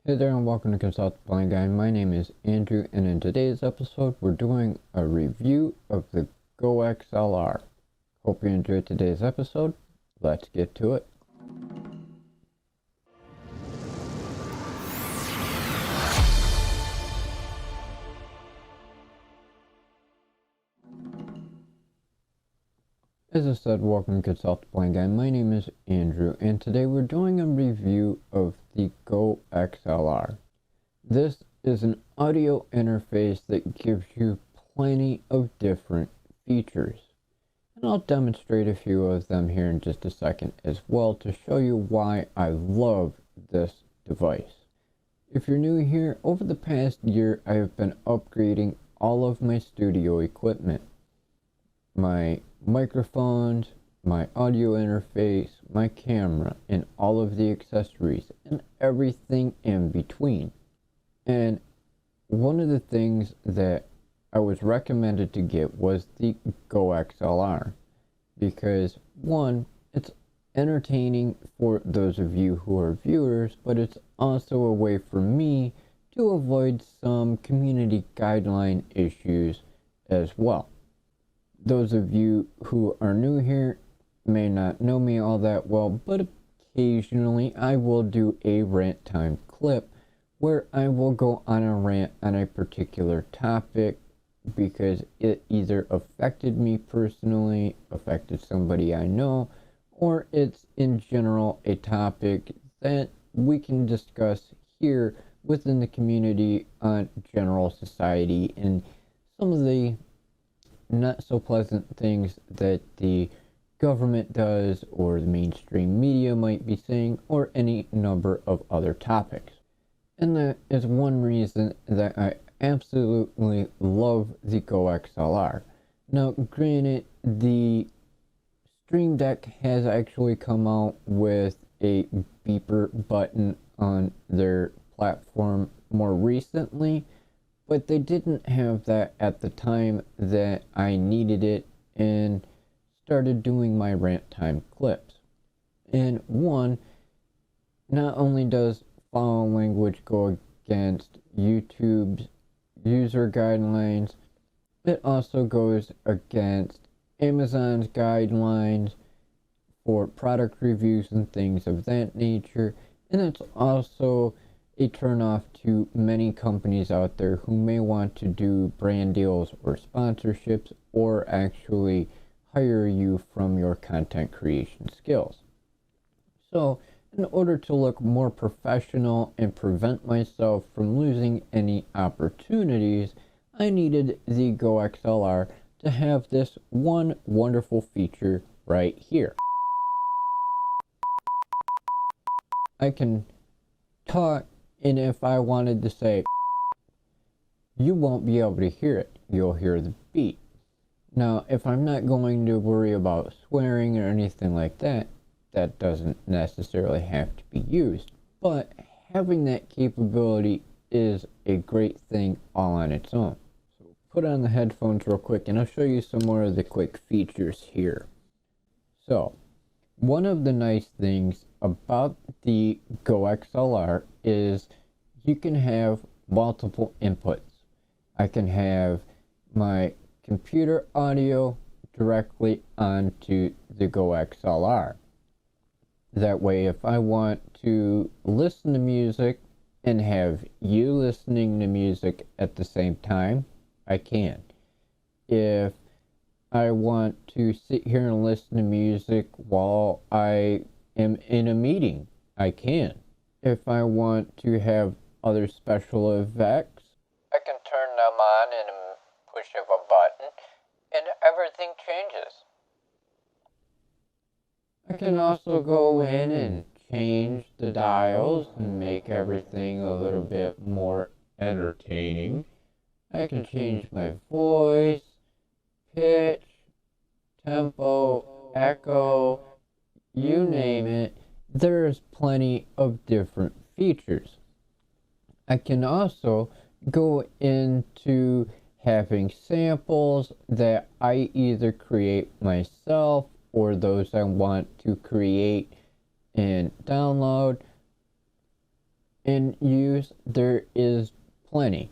Hey there and welcome to Consult the Blind Guy. My name is Andrew and in today's episode we're doing a review of the GoXLR. Hope you enjoyed today's episode. Let's get to it. As I said, welcome to Consult the Blind Guy. My name is Andrew and today we're doing a review of the GoXLR. This is an audio interface that gives you plenty of different features. And I'll demonstrate a few of them here in just a second as well to show you why I love this device. If you're new here, over the past year I have been upgrading all of my studio equipment. My microphones, my audio interface, my camera, and all of the accessories and everything in between. And one of the things that I was recommended to get was the GoXLR because one, it's entertaining for those of you who are viewers, but it's also a way for me to avoid some community guideline issues as well. Those of you who are new here may not know me all that well, but occasionally I will do a rant time clip where I will go on a rant on a particular topic because it either affected me personally, affected somebody I know, or it's in general a topic that we can discuss here within the community on general society and some of the not so pleasant things that the government does or the mainstream media might be saying or any number of other topics. And that is one reason that I absolutely love the GoXLR. Now granted, the Stream Deck has actually come out with a beeper button on their platform more recently, but they didn't have that at the time that I needed it and started doing my rant time clips. And one, not only does foul language go against YouTube's user guidelines, it also goes against Amazon's guidelines for product reviews and things of that nature, and it's also a turnoff to many companies out there who may want to do brand deals or sponsorships or actually hire you from your content creation skills. So in order to look more professional and prevent myself from losing any opportunities, I needed the GoXLR to have this one wonderful feature right here. I can talk, and if I wanted to say, you won't be able to hear it. You'll hear the beat. Now, if I'm not going to worry about swearing or anything like that, that doesn't necessarily have to be used. But having that capability is a great thing all on its own. So put on the headphones real quick and I'll show you some more of the quick features here. So one of the nice things about the GoXLR is you can have multiple inputs. I can have my computer audio directly onto the GoXLR. That way, if I want to listen to music and have you listening to music at the same time, I can. If I want to sit here and listen to music while I am in a meeting, I can. If I want to have other special effects, I can turn them on in a push of a button and everything changes. I can also go in and change the dials and make everything a little bit more entertaining. I can change my voice, pitch, tempo, echo, you name it. There's plenty of different features. I can also go into having samples that I either create myself or those I want to create and download. in use, there is plenty.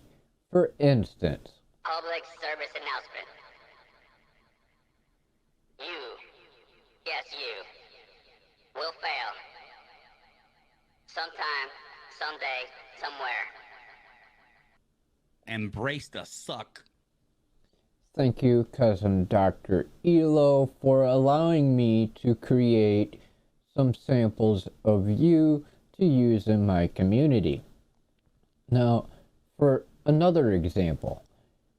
For instance, Public service announcement. You, yes you, will fail. Sometime, someday, somewhere. Embrace the suck. thank you, cousin Dr. Elo, for allowing me to create some samples of you to use in my community. Now, for another example,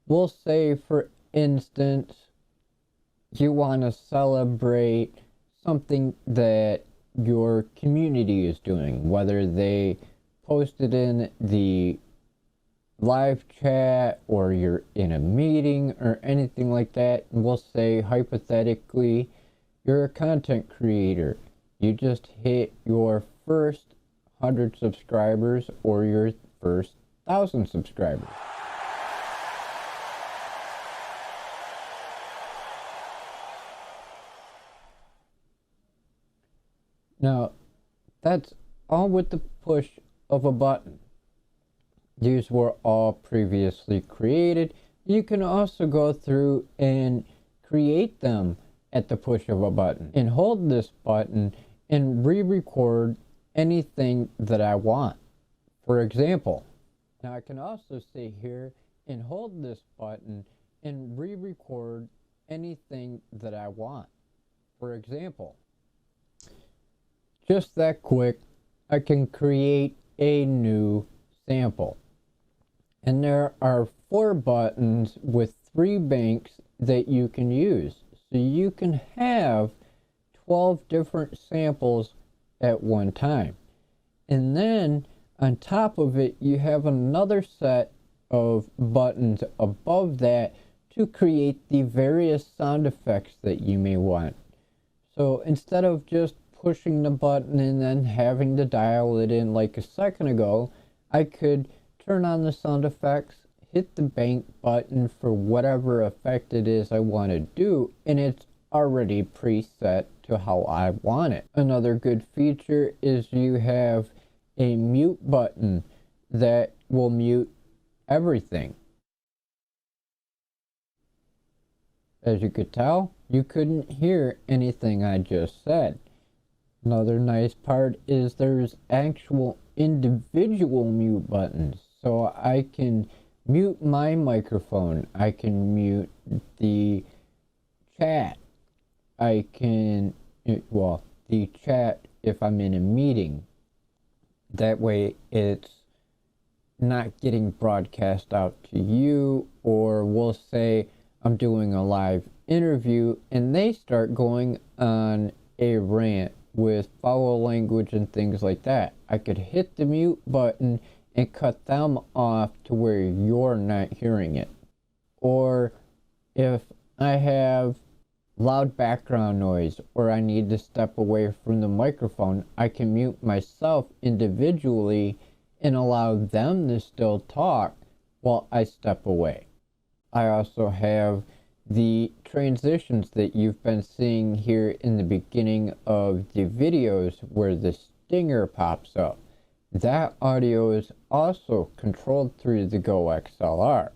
we'll say, for instance, you want to celebrate something that your community is doing, whether they posted in the live chat or you're in a meeting or anything like that. And we'll say, hypothetically, you're a content creator. You just hit your first 100 subscribers or your first 1,000 subscribers. Now, that's all with the push of a button. These were all previously created. You can also go through and create them at the push of a button and hold this button and re-record anything that I want. For example, now I can also say here and hold this button and re-record anything that I want. For example, just that quick, I can create a new sample. And there are 4 buttons with 3 banks that you can use. So you can have 12 different samples at one time. And then on top of it, you have another set of buttons above that to create the various sound effects that you may want. So instead of just pushing the button and then having to dial it in like a second ago, I could turn on the sound effects, hit the bank button for whatever effect it is I want to do, and it's already preset to how I want it. Another good feature is you have a mute button that will mute everything. As you could tell, you couldn't hear anything I just said. Another nice part is there's actual individual mute buttons. So I can mute my microphone, I can mute the chat, I can, well, the chat if I'm in a meeting. That way it's not getting broadcast out to you, or we'll say I'm doing a live interview and they start going on a rant with foul language and things like that. I could hit the mute button and cut them off to where you're not hearing it. Or if I have loud background noise or I need to step away from the microphone, I can mute myself individually and allow them to still talk while I step away. I also have the transitions that you've been seeing here in the beginning of the videos where the stinger pops up. That audio is also controlled through the GoXLR.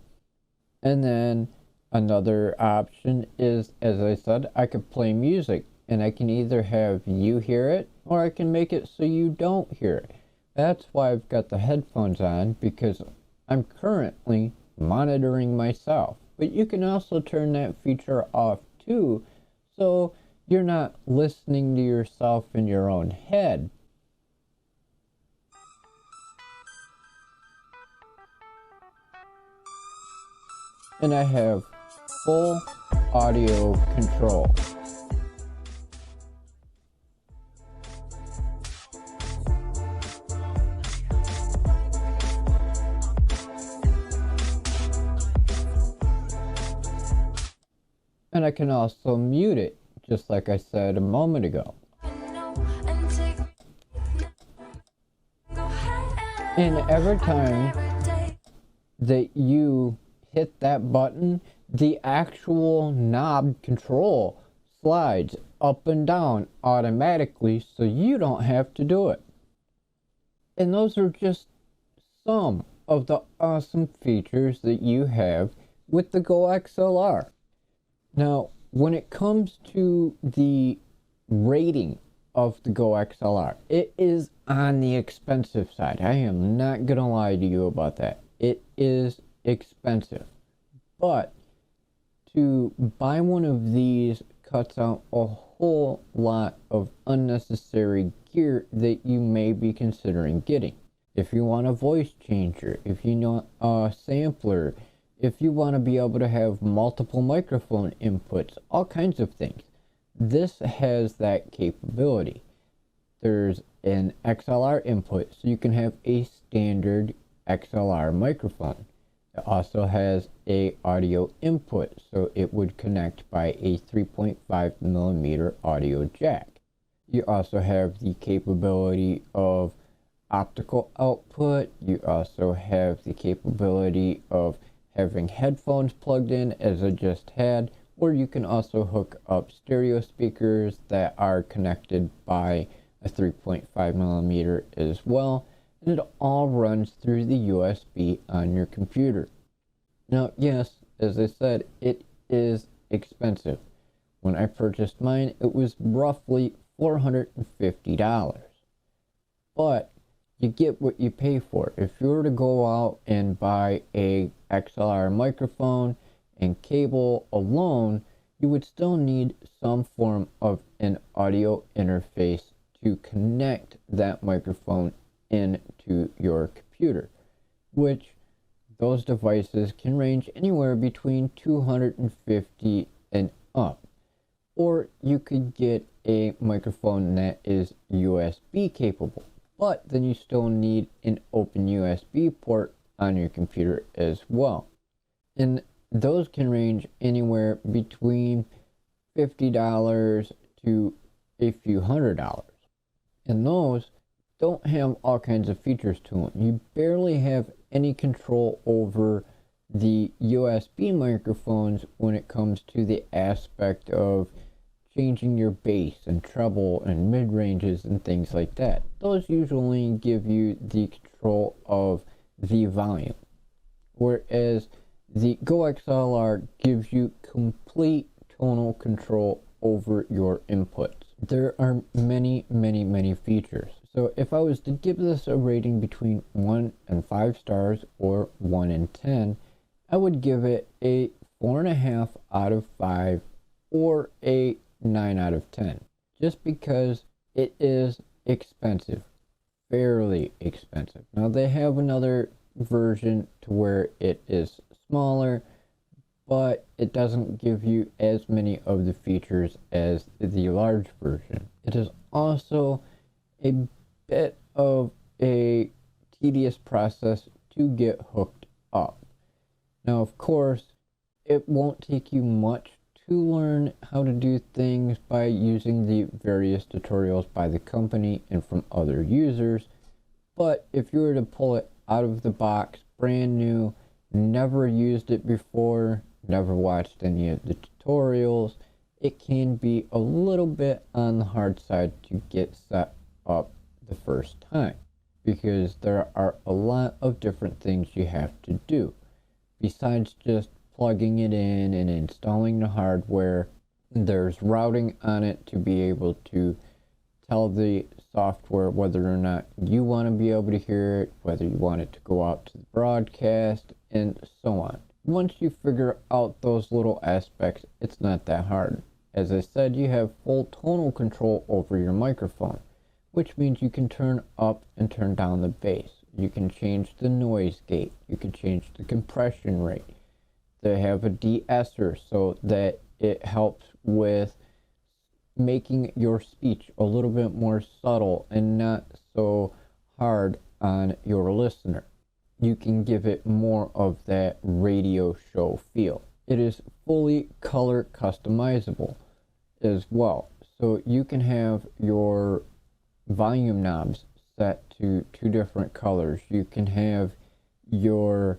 And then another option is, as I said, I could play music and I can either have you hear it or I can make it so you don't hear it. That's why I've got the headphones on, because I'm currently monitoring myself. But you can also turn that feature off too, so you're not listening to yourself in your own head. And I have full audio control. And I can also mute it, just like I said a moment ago. And every time that you hit that button, the actual knob control slides up and down automatically, so you don't have to do it. And those are just some of the awesome features that you have with the GoXLR. Now, when it comes to the rating of the GoXLR, it is on the expensive side. I am not gonna lie to you about that. It is expensive. But to buy one of these cuts out a whole lot of unnecessary gear that you may be considering getting. If you want a voice changer, if you want a sampler, if you want to be able to have multiple microphone inputs, all kinds of things, this has that capability. There's an XLR input, so you can have a standard XLR microphone. It also has a audio input, so it would connect by a 3.5 millimeter audio jack. You also have the capability of optical output. You also have the capability of having headphones plugged in, as I just had, or you can also hook up stereo speakers that are connected by a 3.5 millimeter as well, and it all runs through the USB on your computer. Now, yes, as I said, it is expensive. When I purchased mine, it was roughly $450. But you get what you pay for. If you were to go out and buy a XLR microphone and cable alone, you would still need some form of an audio interface to connect that microphone into your computer, which those devices can range anywhere between $250 and up. Or you could get a microphone that is USB capable, but then you still need an open USB port on your computer as well. And those can range anywhere between $50 to a few $100s. And those don't have all kinds of features to them. You barely have any control over the USB microphones when it comes to the aspect of changing your bass and treble and mid ranges and things like that. Those usually give you the control of the volume, whereas the GoXLR gives you complete tonal control over your inputs. There are many features. So if I was to give this a rating between 1 and 5 stars or 1 and 10, I would give it a 4.5 out of 5 or a 9 out of 10, just because it is expensive, fairly expensive. Now they have another version to where it is smaller, but it doesn't give you as many of the features as the large version. It is also a bit of a tedious process to get hooked up. Now, of course, it won't take you much to learn how to do things by using the various tutorials by the company and from other users, but if you were to pull it out of the box, brand new, never used it before, never watched any of the tutorials, it can be a little bit on the hard side to get set up the first time, because there are a lot of different things you have to do. Besides just plugging it in and installing the hardware, there's routing on it to be able to tell the software whether or not you want to be able to hear it, whether you want it to go out to the broadcast, and so on. Once you figure out those little aspects, it's not that hard. As I said, you have full tonal control over your microphone, which means you can turn up and turn down the bass. You can change the noise gate. You can change the compression rate. They have a de-esser so that it helps with making your speech a little bit more subtle and not so hard on your listener. You can give it more of that radio show feel. It is fully color customizable as well. So you can have your volume knobs set to 2 different colors. You can have your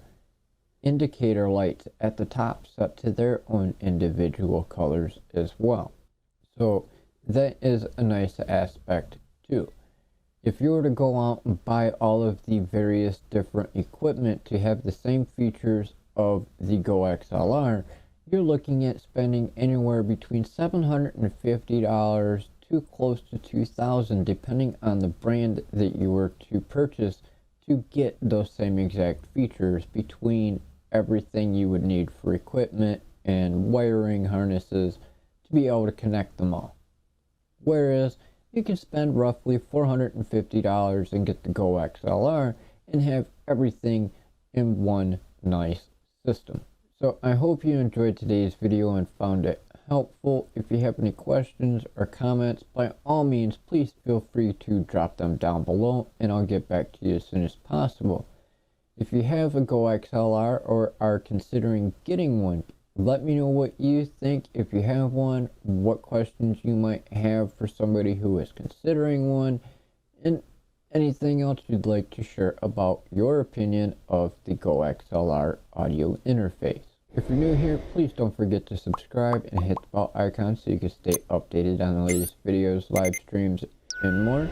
indicator lights at the top set to their own individual colors as well. So that is a nice aspect too. If you were to go out and buy all of the various different equipment to have the same features of the GoXLR, you're looking at spending anywhere between $750 to close to $2,000, depending on the brand that you were to purchase to get those same exact features, between everything you would need for equipment and wiring harnesses to be able to connect them all. Whereas you can spend roughly $450 and get the GoXLR and have everything in one nice system. So I hope you enjoyed today's video and found it helpful. If you have any questions or comments, by all means, please feel free to drop them down below and I'll get back to you as soon as possible. If you have a GoXLR or are considering getting one, let me know what you think. If you have one, what questions you might have for somebody who is considering one, and anything else you'd like to share about your opinion of the GoXLR audio interface. If you're new here, please don't forget to subscribe and hit the bell icon so you can stay updated on the latest videos, live streams, and more.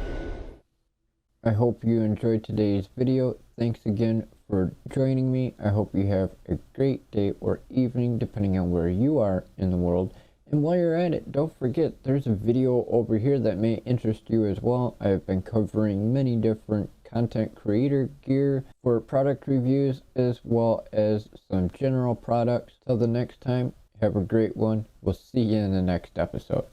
I hope you enjoyed today's video. Thanks again for joining me. I hope you have a great day or evening, depending on where you are in the world. And while you're at it, don't forget there's a video over here that may interest you as well. I have been covering many different content creator gear for product reviews as well as some general products. Till the next time, have a great one. We'll see you in the next episode.